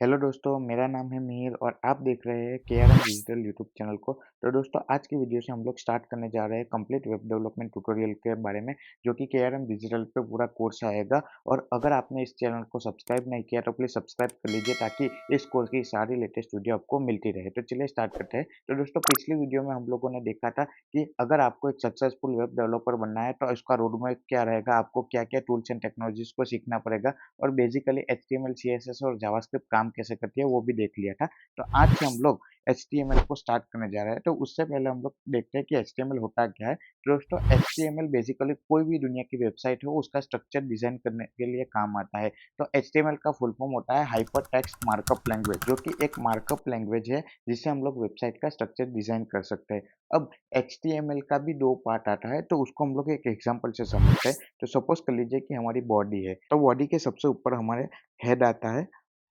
Hello दोस्तों, मेरा नाम है मीर और आप देख रहे हैं केआरएम डिजिटल यूट्यूब चैनल को। तो दोस्तों, आज की वीडियो से हम लोग स्टार्ट करने जा रहे हैं कंप्लीट वेब डेवलपमेंट ट्यूटोरियल के बारे में, जो कि केआरएम डिजिटल पे पूरा कोर्स आएगा। और अगर आपने इस चैनल को सब्सक्राइब नहीं किया तो प्लीज़ सब्सक्राइब कर लीजिए ताकि इस कोर्स की सारी लेटेस्ट वीडियो आपको मिलती रहे। तो चलिए स्टार्ट करते हैं। तो दोस्तों, पिछली वीडियो में हम लोगों ने देखा था कि अगर आपको एक सक्सेसफुल वेब डेवलपर बनना है तो इसका रोड मैप क्या रहेगा, आपको क्या-क्या टूल्स एंड टेक्नोलॉजीज़ को सीखना पड़ेगा और बेसिकली एचटीएमएल, सीएसएस और जावास्क्रिप्ट काम कैसे करती है वो भी देख लिया था। तो आज से हम लोग एचटीएमएल को स्टार्ट करने जा रहे हैं। तो उससे पहले हम लोग देखते हैं कि एचटीएमएल होता क्या है। तो दोस्तों, एचटीएमएल बेसिकली कोई भी दुनिया की वेबसाइट हो उसका स्ट्रक्चर डिज़ाइन करने के लिए काम आता है। तो एचटीएमएल का फुल फॉर्म होता है हाइपर टेक्स्ट मार्कअप लैंग्वेज, जो कि एक मार्कअप लैंग्वेज है जिससे हम लोग वेबसाइट का स्ट्रक्चर डिज़ाइन कर सकते हैं। अब एचटीएमएल का भी 2 पार्ट आता है, तो उसको हम लोग एक एग्ज़ाम्पल से समझते हैं। तो सपोज़ कर लीजिए कि हमारी बॉडी है, तो बॉडी के सबसे ऊपर हमारे हेड आता है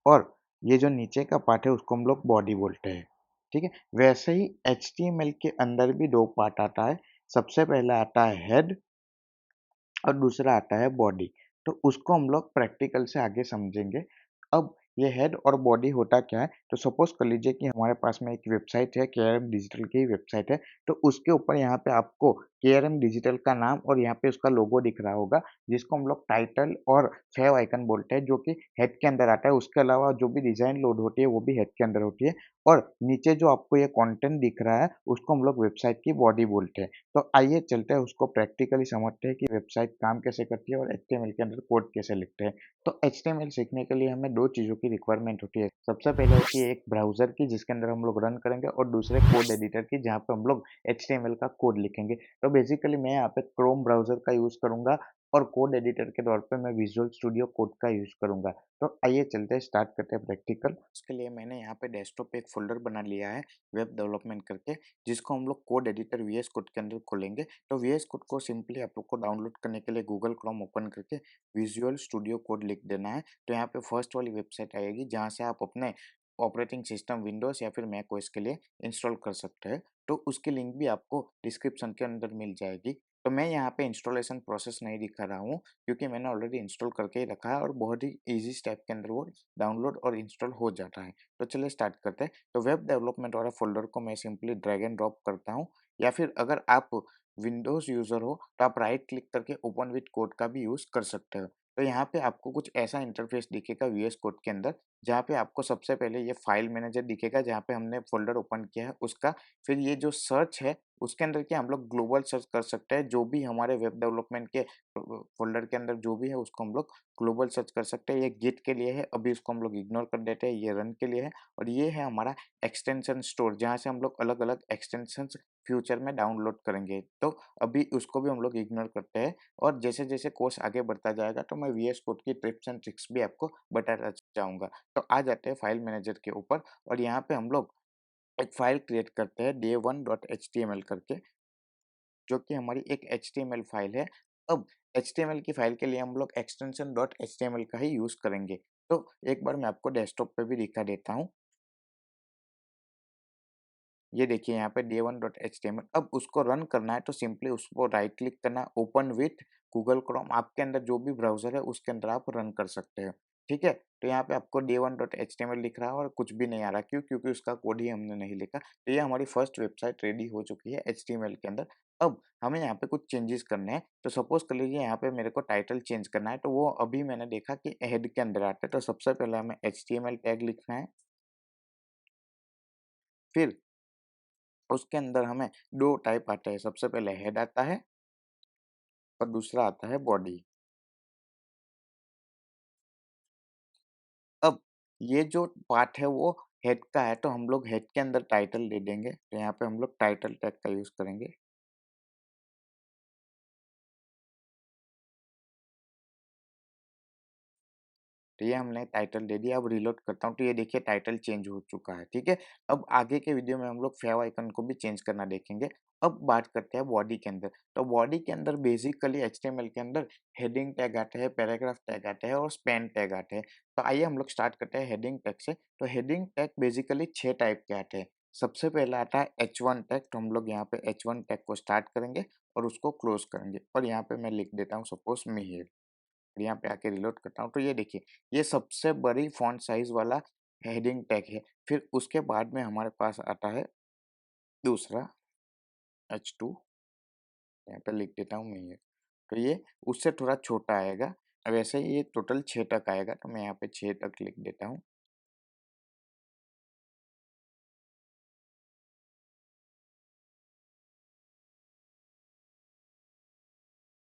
और ये जो नीचे का पार्ट है उसको हम लोग बॉडी बोलते हैं, ठीक है? वैसे ही एचटीएमएल के अंदर भी 2 पार्ट आता है। सबसे पहला आता है हेड और दूसरा आता है बॉडी। तो उसको हम लोग प्रैक्टिकल से आगे समझेंगे। अब ये हेड और बॉडी होता क्या है, तो सपोज़ कर लीजिए कि हमारे पास में एक वेबसाइट है, केआरएम डिजिटल की ही वेबसाइट है, तो उसके ऊपर यहाँ पे आपको केआरएम डिजिटल का नाम और यहाँ पे उसका लोगो दिख रहा होगा, जिसको हम लोग टाइटल और फेव आइकन बोलते हैं, जो कि हेड के अंदर आता है। उसके अलावा जो भी डिज़ाइन लोड होती है, वो भी हेड के अंदर होती है और नीचे जो आपको ये कंटेंट दिख रहा है, उसको हम लोग वेबसाइट की बॉडी बोलते हैं। तो आइए चलते हैं उसको प्रैक्टिकली समझते हैं कि वेबसाइट काम कैसे करती है और एचटीएमएल के अंदर कोड कैसे लिखते हैं। तो एचटीएमएल सीखने के लिए हमें 2 चीज़ों की रिक्वायरमेंट होती है। सबसे पहले होती है एक ब्राउज़र की जिसके अंदर हम लोग रन करेंगे और दूसरे कोड एडिटर की जहाँ पे हम लोग एचटीएमएल का कोड लिखेंगे। तो बेसिकली मैं यहाँ पे क्रोम ब्राउज़र का यूज़ करूँगा और कोड एडिटर के तौर पे मैं विज़ुअल स्टूडियो कोड का यूज़ करूँगा। तो आइए चलते हैं स्टार्ट करते हैं प्रैक्टिकल। उसके लिए मैंने यहाँ पे डेस्कटॉप पे एक फ़ोल्डर बना लिया है वेब डेवलपमेंट करके, जिसको हम लोग कोड एडिटर वीएस कोड के अंदर खोलेंगे। तो वीएस कोड को सिंपली आप लोग को डाउनलोड करने के लिए गूगल क्रोम ओपन करके विजुअल स्टूडियो कोड लिख देना है। तो यहाँ पे फर्स्ट वाली वेबसाइट आएगी जहाँ से आप अपने ऑपरेटिंग सिस्टम विंडोज़ या फिर मैक ओएस के लिए इंस्टॉल कर सकते हैं। तो उसकी लिंक भी आपको डिस्क्रिप्शन के अंदर मिल जाएगी। तो मैं यहाँ पे इंस्टॉलेशन प्रोसेस नहीं दिखा रहा हूँ क्योंकि मैंने ऑलरेडी इंस्टॉल करके ही रखा है और बहुत ही ईज़ी स्टेप के अंदर वो डाउनलोड और इंस्टॉल हो जाता है। तो चलिए स्टार्ट करते हैं। तो वेब डेवलपमेंट वाला फ़ोल्डर को मैं सिंपली ड्रैग एंड ड्रॉप करता हूँ या फिर अगर आप विंडोज़ यूज़र हो तो आप राइट क्लिक करके ओपन विथ कोड का भी यूज़ कर सकते हो। तो यहाँ पे आपको कुछ ऐसा इंटरफ़ेस दिखेगा वीएस कोड के अंदर, जहाँ पे आपको सबसे पहले ये फ़ाइल मैनेजर दिखेगा जहाँ पे हमने फ़ोल्डर ओपन किया है उसका। फिर ये जो सर्च है उसके अंदर क्या हम लोग ग्लोबल सर्च कर सकते हैं, जो भी हमारे वेब डेवलपमेंट के फ़ोल्डर के अंदर जो भी है उसको हम लोग ग्लोबल सर्च कर सकते हैं। ये गिट के लिए है, अभी इसको हम लोग इग्नोर कर देते हैं, ये रन के लिए है। और ये है हमारा एक्सटेंशन स्टोर जहाँ से हम लोग अलग-अलग एक्सटेंशंस फ्यूचर में डाउनलोड करेंगे। तो अभी उसको भी हम लोग इग्नोर करते हैं और जैसे-जैसे कोर्स आगे बढ़ता जाएगा तो मैं वीएस कोड की टिप्स एंड ट्रिक्स भी आपको बताता जाऊँगा। तो आ जाते हैं फाइल मैनेजर के ऊपर और यहाँ पे हम लोग एक फाइल क्रिएट करते हैं day1.html करके, जो कि हमारी एक एचटीएमएल फाइल है। अब एचटीएमएल की फाइल के लिए हम लोग एक्सटेंशन डॉट एचटीएमएल का ही यूज़ करेंगे। तो एक बार मैं आपको डेस्कटॉप पे भी दिखा देता हूँ। ये देखिए यहाँ पे day1.html। अब उसको रन करना है तो सिंपली उसको राइट क्लिक करना है, ओपन विथ गूगल क्रोम, आपके अंदर जो भी ब्राउज़र है उसके अंदर आप रन कर सकते हो, ठीक है? तो यहाँ पे आपको day1.html लिख रहा है और कुछ भी नहीं आ रहा, क्यों? क्योंकि उसका कोड ही हमने नहीं लिखा। तो ये हमारी फर्स्ट वेबसाइट रेडी हो चुकी है एचटीएमएल के अंदर। अब हमें यहाँ पे कुछ चेंजेस करने हैं, तो सपोज़ कर लीजिए यहाँ पे मेरे को टाइटल चेंज करना है, तो वो अभी मैंने देखा कि हेड के अंदर आता है, तो सबसे पहले हमें एचटीएमएल टैग लिखना है, फिर उसके अंदर हमें 2 टाइप आते हैं, सबसे पहले हेड आता है और दूसरा आता है बॉडी। अब ये जो पार्ट है वो हेड का है, तो हम लोग हेड के अंदर टाइटल दे देंगे, तो यहाँ पे हम लोग टाइटल टैग का यूज़ करेंगे। तो ये हमने टाइटल दे दिया, अब रीलोड करता हूँ तो ये देखिए टाइटल चेंज हो चुका है, ठीक है? अब आगे के वीडियो में हम लोग फेव आइकन को भी चेंज करना देखेंगे। अब बात करते हैं बॉडी के अंदर, तो बॉडी के अंदर बेसिकली एचटीएमएल के अंदर हेडिंग टैग आते हैं, पैराग्राफ टैग आते हैं और स्पैन टैग आते हैं। तो आइए हम लोग स्टार्ट करते हैं हेडिंग टैग से। तो हेडिंग टैग बेसिकली 6 टाइप के आते हैं। सबसे पहला आता है एच1 टैग, तो हम लोग यहाँ पे एच1 टैग को स्टार्ट करेंगे और उसको क्लोज़ करेंगे और यहाँ पे मैं लिख देता हूँ सपोज़ मिहिर। यहाँ पे आके रिलोड करता हूँ तो ये देखिए, ये सबसे बड़ी फ़ॉन्ट साइज़ वाला हेडिंग टैग है। फिर उसके बाद में हमारे पास आता है दूसरा H2, यहाँ पे लिख देता हूँ मैं ये। तो ये उससे थोड़ा छोटा आएगा, वैसे ये टोटल 6 तक आएगा, तो मैं यहाँ पे 6 तक लिख देता हूँ।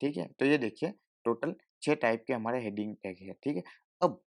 ठीक है? तो ये देखिए टोटल 6 टाइप के हमारे हेडिंग टैग है, ठीक है? अब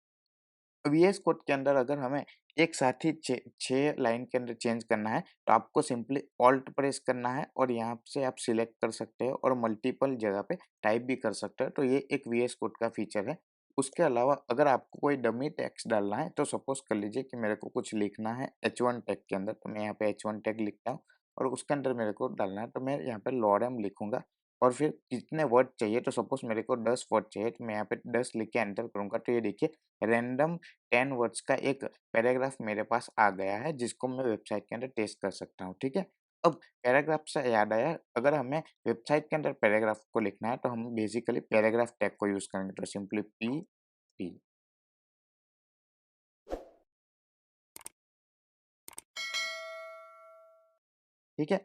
वीएस कोड के अंदर अगर हमें एक साथ ही 6 लाइन के अंदर चेंज करना है, तो आपको सिंपली ऑल्ट प्रेस करना है और यहाँ से आप सिलेक्ट कर सकते हैं और मल्टीपल जगह पे टाइप भी कर सकते हैं, तो ये एक वीएस कोड का फीचर है। उसके अलावा अगर आपको कोई डमी टेक्स्ट डालना है, तो सपोज़ कर लीजिए कि मेरे को कुछ लिखना है H1 टैग के अंदर, तो मैं यहाँ पे H1 टैग लिखता हूँ और उसके अंदर मेरे को डालना है, तो मैं यहाँ पे लॉरेम लिखूँगा और फिर कितने वर्ड चाहिए, तो सपोज़ मेरे को 10 वर्ड चाहिए, तो मैं यहाँ पे 10 लिख के एंटर करूँगा, तो ये देखिए रैंडम 10 वर्ड्स का एक पैराग्राफ मेरे पास आ गया है, जिसको मैं वेबसाइट के अंदर टेस्ट कर सकता हूँ, ठीक है? अब पैराग्राफ से याद आया, अगर हमें वेबसाइट के अंदर पैराग्राफ को लिखना है, तो हम बेसिकली पैराग्राफ टैग को यूज़ करेंगे, तो सिंपली पी, ठीक है?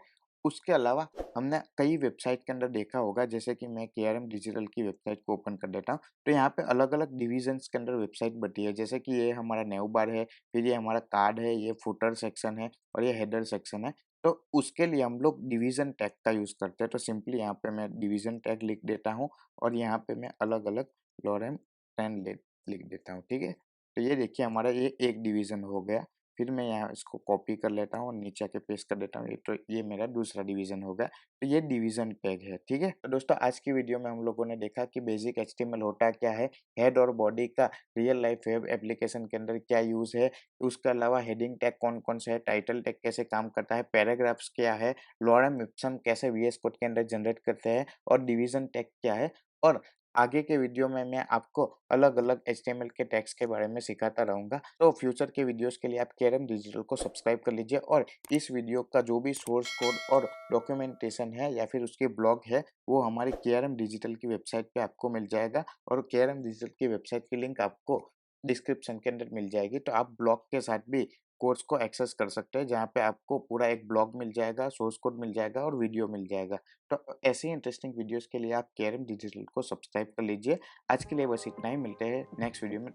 उसके अलावा हमने कई वेबसाइट के अंदर देखा होगा, जैसे कि मैं केआरएम डिजिटल की वेबसाइट को ओपन कर देता हूँ, तो यहाँ पे अलग-अलग डिविज़न्स के अंदर वेबसाइट बटी है, जैसे कि ये हमारा नेव बार है, फिर ये हमारा कार्ड है, ये फुटर सेक्शन है और ये हेडर सेक्शन है। तो उसके लिए हम लोग डिवीज़न टैग का यूज़ करते हैं, तो सिंपली यहाँ पे मैं डिवीज़न टैग लिख देता हूँ और यहाँ पे मैं अलग-अलग लोरेम 10 लिख देता हूँ, ठीक है? तो ये देखिए हमारा ये एक डिवीज़न हो गया। फिर मैं यहाँ इसको कॉपी कर लेता हूँ और नीचे आके पेस्ट कर देता हूँ। ये तो ये मेरा दूसरा डिवीज़न हो गया। तो ये डिवीज़न टैग है, ठीक है? तो दोस्तों आज की वीडियो में हम लोगों ने देखा कि बेसिक एचटीएमएल होता क्या है, हेड और बॉडी का रियल लाइफ वेब एप्लीकेशन के अंदर क्या यूज़ है, उसके अलावा हेडिंग टैग कौन-कौन से है, टाइटल टैग कैसे काम करता है, पैराग्राफ्स क्या है, लॉरेम इप्सम कैसे वीएस कोड के अंदर जनरेट करते हैं और डिवीज़न टैग क्या है और आगे के वीडियो में मैं आपको अलग-अलग एचटीएमएल के टैग्स के बारे में सिखाता रहूँगा। तो फ्यूचर के वीडियोज़ के लिए आप केरम डिजिटल को सब्सक्राइब कर लीजिए और इस वीडियो का जो भी सोर्स कोड और डॉक्यूमेंटेशन है या फिर उसके ब्लॉग है, वो हमारे केआरएम डिजिटल की वेबसाइट पे आपको मिल जाएगा और केआरएम डिजिटल की वेबसाइट की लिंक आपको डिस्क्रिप्शन के अंदर मिल जाएगी। तो आप ब्लॉग के साथ भी कोर्स को एक्सेस कर सकते हैं, जहाँ पे आपको पूरा एक ब्लॉग मिल जाएगा, सोर्स कोड मिल जाएगा और वीडियो मिल जाएगा। तो ऐसे ही इंटरेस्टिंग वीडियोज़ के लिए आप केआरएम डिजिटल को सब्सक्राइब कर लीजिए। आज के लिए बस इतना ही, मिलते हैं नेक्स्ट वीडियो में।